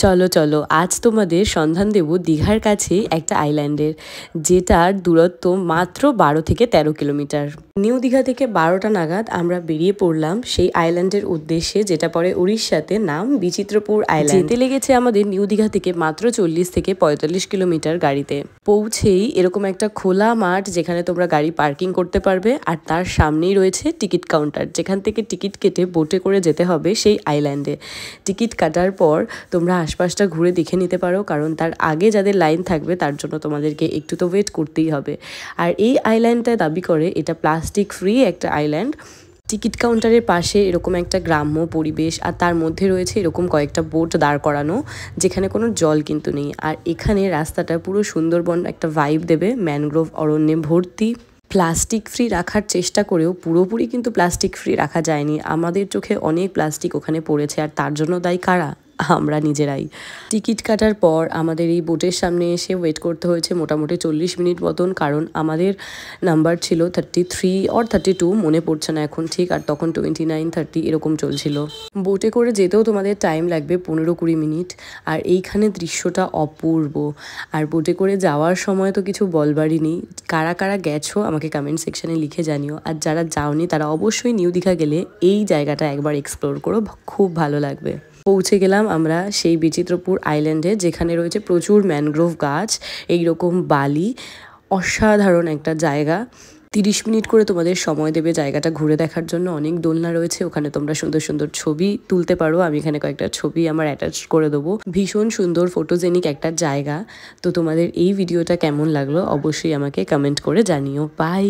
চলো চলো আজ তোমাদের সন্ধান দেব দীঘার কাছে একটা আইল্যান্ডের, যেটার দূরত্ব মাত্র 12 থেকে 13 কিলোমিটার। নিউ দীঘা থেকে 12টা নাগাদ আমরা বেরিয়ে পড়লাম সেই আইল্যান্ডের উদ্দেশ্যে, যেটা পরে উড়িষ্যাতে নাম বিচিত্রপুর আইল্যান্ড। যেতে লেগেছে আমাদের নিউ দীঘা থেকে মাত্র 40 থেকে 45 কিলোমিটার গাড়িতে। পৌঁছেই এরকম একটা খোলা মাঠ, যেখানে তোমরা গাড়ি পার্কিং করতে পারবে, আর তার সামনেই রয়েছে টিকিট কাউন্টার, যেখান থেকে টিকিট কেটে বোটে করে যেতে হবে সেই আইল্যান্ডে। টিকিট কাটার পর তোমরা আশপাশটা ঘুরে দেখে নিতে পারো, কারণ তার আগে যাদের লাইন থাকবে তার জন্য তোমাদেরকে একটু তো ওয়েট করতেই হবে। আর এই আইল্যান্ডটা দাবি করে এটা প্লাস্টিক ফ্রি একটা আইল্যান্ড। টিকিট কাউন্টারের পাশে এরকম একটা গ্রাম্য পরিবেশ, আর তার মধ্যে রয়েছে এরকম কয়েকটা বোট দাঁড় করানো, যেখানে কোনো জল কিন্তু নেই। আর এখানে রাস্তাটা পুরো সুন্দরবন একটা ভাইব দেবে, ম্যানগ্রোভ অরণ্যে ভর্তি। প্লাস্টিক ফ্রি রাখার চেষ্টা করেও পুরোপুরি কিন্তু প্লাস্টিক ফ্রি রাখা যায়নি। আমাদের চোখে অনেক প্লাস্টিক ওখানে পড়েছে, আর তার জন্য দায়ী কারা? আমরা নিজেরাই। টিকিট কাটার পর আমাদের এই বোটের সামনে এসে ওয়েট করতে হয়েছে মোটামুটি 40 মিনিট মতন, কারণ আমাদের নাম্বার ছিল 33 অর 32, মনে পড়ছে না এখন ঠিক, আর তখন 29-30 এরকম চলছিল। বোটে করে যেতেও তোমাদের টাইম লাগবে 15-20 মিনিট। আর এইখানে দৃশ্যটা অপূর্ব। আর বোটে করে যাওয়ার সময় তো কিছু বলবারই নেই। কারা কারা গেছো আমাকে কমেন্ট সেকশনে লিখে জানিও, আর যারা যাওনি তারা অবশ্যই নিউ দীঘা গেলে এই জায়গাটা একবার এক্সপ্লোর করো, খুব ভালো লাগবে। পৌঁছে গেলাম আমরা সেই বিচিত্রপুর আইল্যান্ডে, যেখানে রয়েছে প্রচুর ম্যানগ্রোভ গাছ, এইরকম বালি, অসাধারণ একটা জায়গা। 30 মিনিট করে তোমাদের সময় দেবে জায়গাটা ঘুরে দেখার জন্য। অনেক দোলনা রয়েছে, ওখানে তোমরা সুন্দর সুন্দর ছবি তুলতে পারো। আমি এখানে কয়েকটা ছবি আমার অ্যাটাচ করে দেবো। ভীষণ সুন্দর ফটোজেনিক একটা জায়গা। তো তোমাদের এই ভিডিওটা কেমন লাগলো অবশ্যই আমাকে কমেন্ট করে জানিও। বাই।